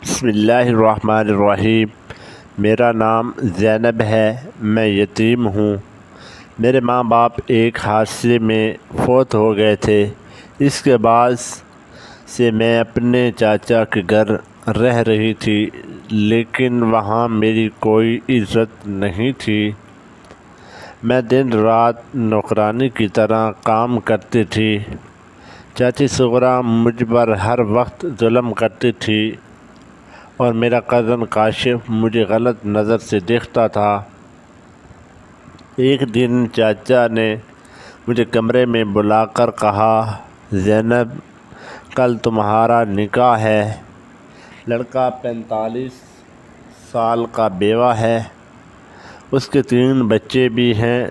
بسم اللہ الرحمن الرحیم۔ میرا نام زینب ہے، میں یتیم ہوں۔ میرے ماں باپ ایک حادثے میں فوت ہو گئے تھے۔ اس کے بعد سے میں اپنے چاچا کے گھر رہ رہی تھی، لیکن وہاں میری کوئی عزت نہیں تھی۔ میں دن رات نوکرانی کی طرح کام کرتی تھی۔ چاچی صغرا مجھ پر ہر وقت ظلم کرتی تھی اور میرا کزن کاشف مجھے غلط نظر سے دیکھتا تھا۔ ایک دن چاچا نے مجھے کمرے میں بلا کر کہا، زینب، کل تمہارا نکاح ہے۔ لڑکا 45 سال کا بیوہ ہے، اس کے 3 بچے بھی ہیں،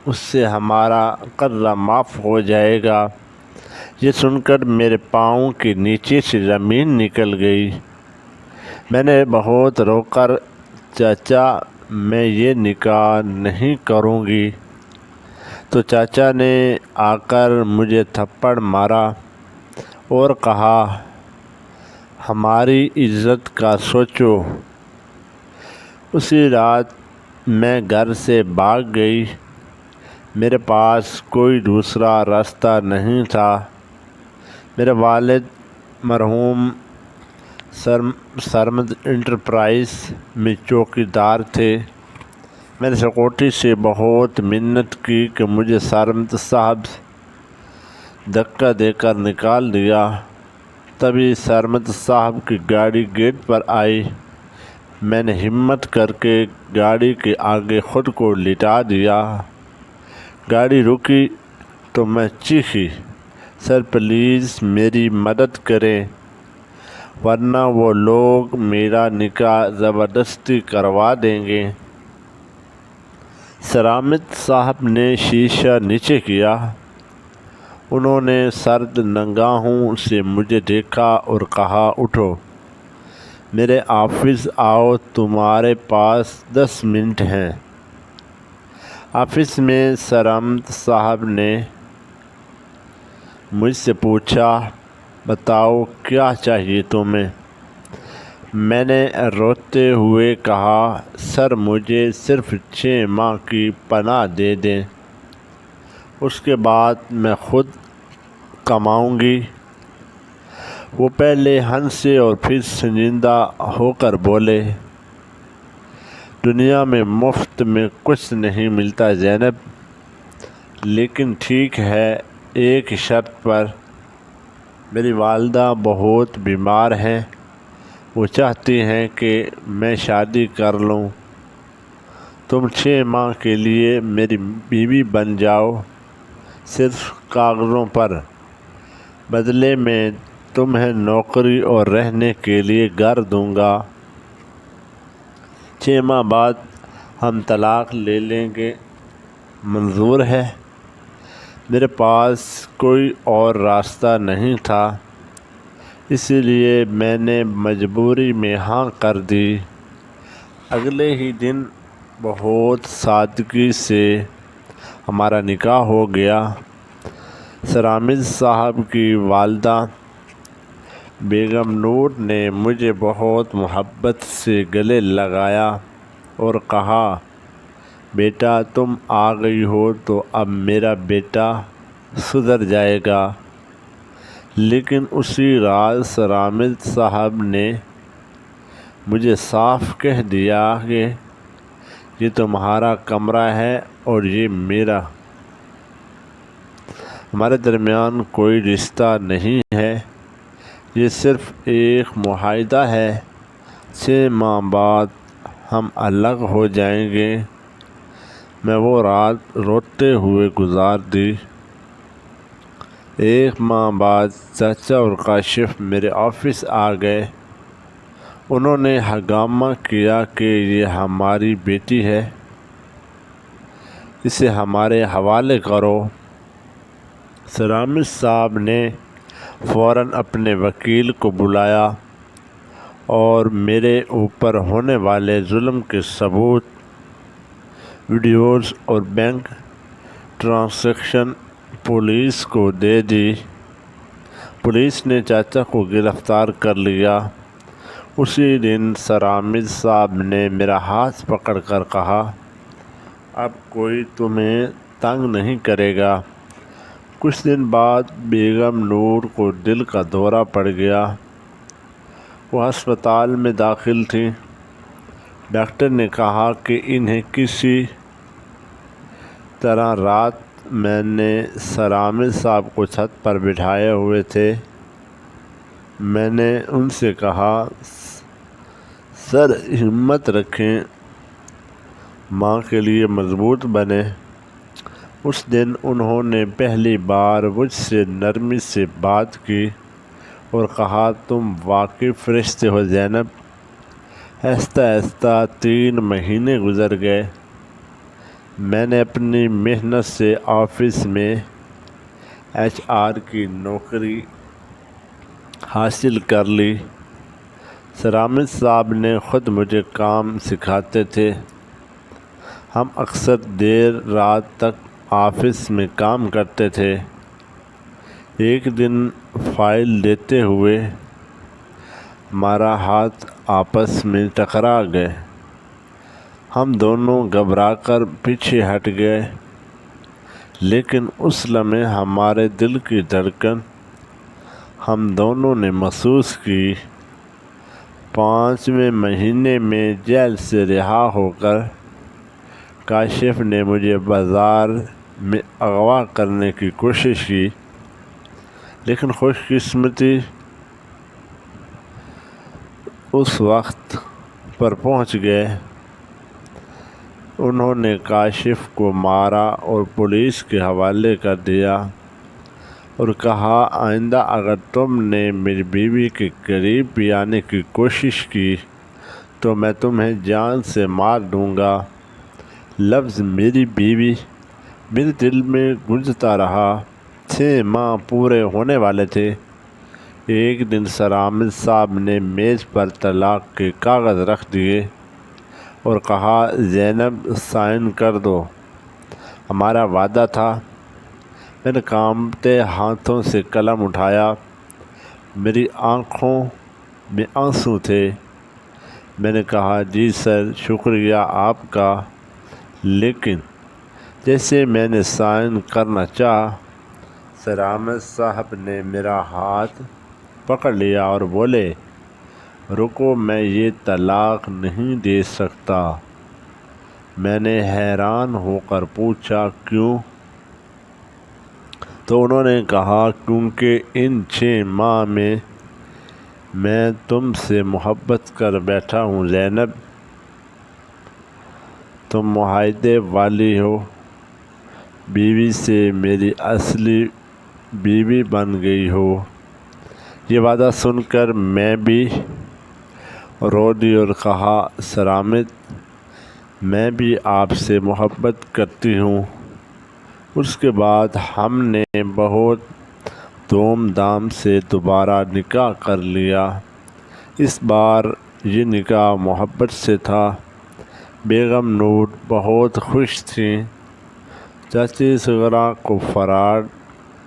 اس سے ہمارا قرضہ معاف ہو جائے گا۔ یہ سن کر میرے پاؤں کے نیچے سے زمین نکل گئی۔ میں نے بہت رو کر، چاچا میں یہ نکاح نہیں کروں گی، تو چاچا نے آ کر مجھے تھپڑ مارا اور کہا، ہماری عزت کا سوچو۔ اسی رات میں گھر سے بھاگ گئی۔ میرے پاس کوئی دوسرا راستہ نہیں تھا۔ میرے والد مرحوم سرمد انٹرپرائز میں چوکیدار تھے۔ میں نے سیکورٹی سے بہت منت کی کہ مجھے سرمد صاحب دھکا دے کر نکال دیا۔ تبھی سرمد صاحب کی گاڑی گیٹ پر آئی۔ میں نے ہمت کر کے گاڑی کے آگے خود کو لٹا دیا۔ گاڑی رکی تو میں چیخی، سر پلیز میری مدد کریں، ورنہ وہ لوگ میرا نکاح زبردستی کروا دیں گے۔ سرمد صاحب نے شیشہ نیچے کیا۔ انہوں نے سرد نگاہوں سے مجھے دیکھا اور کہا، اٹھو، میرے آفس آؤ، تمہارے پاس 10 منٹ ہیں۔ آفس میں سرمد صاحب نے مجھ سے پوچھا، بتاؤ کیا چاہیے تمہیں؟ میں نے روتے ہوئے کہا، سر مجھے صرف 6 ماہ کی پناہ دے دیں، اس کے بعد میں خود کماؤں گی۔ وہ پہلے ہنسے اور پھر سنجیدہ ہو کر بولے، دنیا میں مفت میں کچھ نہیں ملتا زینب، لیکن ٹھیک ہے، ایک شرط پر۔ میری والدہ بہت بیمار ہیں، وہ چاہتی ہیں کہ میں شادی کر لوں۔ تم 6 ماہ کے لیے میری بیوی بن جاؤ، صرف کاغذوں پر۔ بدلے میں تمہیں نوکری اور رہنے کے لیے گھر دوں گا۔ 6 ماہ بعد ہم طلاق لے لیں گے، منظور ہے؟ میرے پاس کوئی اور راستہ نہیں تھا، اسی لیے میں نے مجبوری میں ہاں کر دی۔ اگلے ہی دن بہت سادگی سے ہمارا نکاح ہو گیا۔ سرمد صاحب کی والدہ بیگم نور نے مجھے بہت محبت سے گلے لگایا اور کہا، بیٹا تم آ گئی ہو تو اب میرا بیٹا سدھر جائے گا۔ لیکن اسی رات سرمد صاحب نے مجھے صاف کہہ دیا کہ یہ تمہارا کمرہ ہے اور یہ میرا، ہمارے درمیان کوئی رشتہ نہیں ہے، یہ صرف ایک معاہدہ ہے، 6 ماہ بعد ہم الگ ہو جائیں گے۔ میں وہ رات روتے ہوئے گزار دی۔ 1 ماہ بعد چاچا اور کاشف میرے آفس آ گئے۔ انہوں نے ہنگامہ کیا کہ یہ ہماری بیٹی ہے، اسے ہمارے حوالے کرو۔ سرمد صاحب نے فوراً اپنے وکیل کو بلایا اور میرے اوپر ہونے والے ظلم کے ثبوت، ویڈیوز اور بینک ٹرانزیکشن پولیس کو دے دی۔ پولیس نے چاچا کو گرفتار کر لیا۔ اسی دن سر حامد صاحب نے میرا ہاتھ پکڑ کر کہا، اب کوئی تمہیں تنگ نہیں کرے گا۔ کچھ دن بعد بیگم نور کو دل کا دورہ پڑ گیا۔ وہ ہسپتال میں داخل تھیں۔ ڈاکٹر نے کہا کہ انہیں کسی طرح رات میں نے سر حامد صاحب کو چھت پر بٹھائے ہوئے تھے۔ میں نے ان سے کہا، سر ہمت رکھیں، ماں کے لیے مضبوط بنیں۔ اس دن انہوں نے پہلی بار مجھ سے نرمی سے بات کی اور کہا، تم واقعی فرشتے ہو زینب۔ آہستہ آہستہ 3 مہینے گزر گئے۔ میں نے اپنی محنت سے آفس میں HR کی نوکری حاصل کر لی۔ سر حامد صاحب نے خود مجھے کام سکھاتے تھے۔ ہم اکثر دیر رات تک آفس میں کام کرتے تھے۔ ایک دن فائل دیتے ہوئے ہمارا ہاتھ آپس میں ٹکرا گئے۔ ہم دونوں گھبرا کر پیچھے ہٹ گئے، لیکن اس لمحے ہمارے دل کی دھڑکن ہم دونوں نے محسوس کی۔ 5ویں مہینے میں جیل سے رہا ہو کر کاشف نے مجھے بازار میں اغوا کرنے کی کوشش کی، لیکن خوش قسمتی اس وقت پر پہنچ گئے۔ انہوں نے کاشف کو مارا اور پولیس کے حوالے کر دیا اور کہا، آئندہ اگر تم نے میری بیوی کے قریب بھی آنے کی کوشش کی تو میں تمہیں جان سے مار دوں گا۔ لفظ میری بیوی میرے دل میں گونجتا رہا۔ 6 ماہ پورے ہونے والے تھے۔ ایک دن سر حامد صاحب نے میز پر طلاق کے کاغذ رکھ دیے اور کہا، زینب سائن کر دو، ہمارا وعدہ تھا۔ میں نے کانپتے ہاتھوں سے قلم اٹھایا۔ میری آنکھوں میں آنسو تھے۔ میں نے کہا، جی سر، شکریہ آپ کا۔ لیکن جیسے میں نے سائن کرنا چاہا، سر حامد صاحب نے میرا ہاتھ پکڑ لیا اور بولے، رکو، میں یہ طلاق نہیں دے سکتا۔ میں نے حیران ہو کر پوچھا، کیوں؟ تو انہوں نے کہا، کیونکہ ان 6 ماہ میں تم سے محبت کر بیٹھا ہوں زینب۔ تم معاہدے والی ہو، بیوی سے میری اصلی بیوی بن گئی ہو۔ یہ وعدہ سن کر میں بھی رو دی اور کہا، سر حامد، میں بھی آپ سے محبت کرتی ہوں۔ اس کے بعد ہم نے بہت دھوم دھام سے دوبارہ نکاح کر لیا۔ اس بار یہ نکاح محبت سے تھا۔ بیگم نور بہت خوش تھیں۔ چاچی صغرا کو فراڈ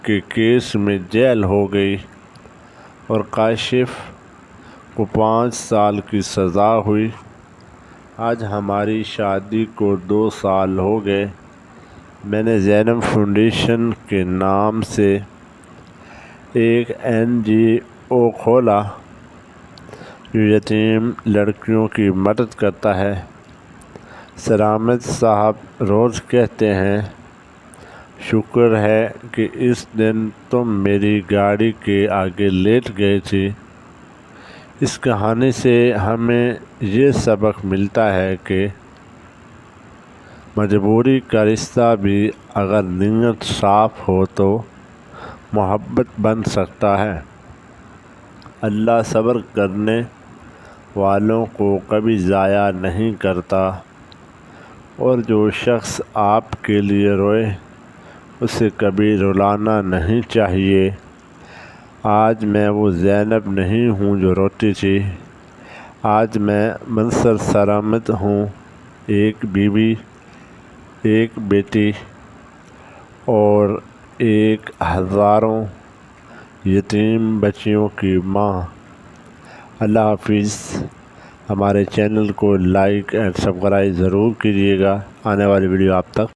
کے کیس میں جیل ہو گئی اور کاشف کو 5 سال کی سزا ہوئی۔ آج ہماری شادی کو 2 سال ہو گئے۔ میں نے زینب فاؤنڈیشن کے نام سے ایک NGO کھولا جو یتیم لڑکیوں کی مدد کرتا ہے۔ سر حامد صاحب روز کہتے ہیں، شکر ہے کہ اس دن تم میری گاڑی کے آگے لیٹ گئی تھی۔ اس کہانی سے ہمیں یہ سبق ملتا ہے کہ مجبوری کا رشتہ بھی اگر نیت صاف ہو تو محبت بن سکتا ہے۔ اللہ صبر کرنے والوں کو کبھی ضائع نہیں کرتا، اور جو شخص آپ کے لیے روئے اسے کبھی رلانا نہیں چاہیے۔ آج میں وہ زینب نہیں ہوں جو روتی تھی۔ آج میں منصر سر حامد ہوں، ایک بیوی، ایک بیٹی اور ایک ہزاروں یتیم بچیوں کی ماں۔ اللہ حافظ۔ ہمارے چینل کو لائک اینڈ سبسکرائب ضرور کیجیے گا، آنے والی ویڈیو آپ تک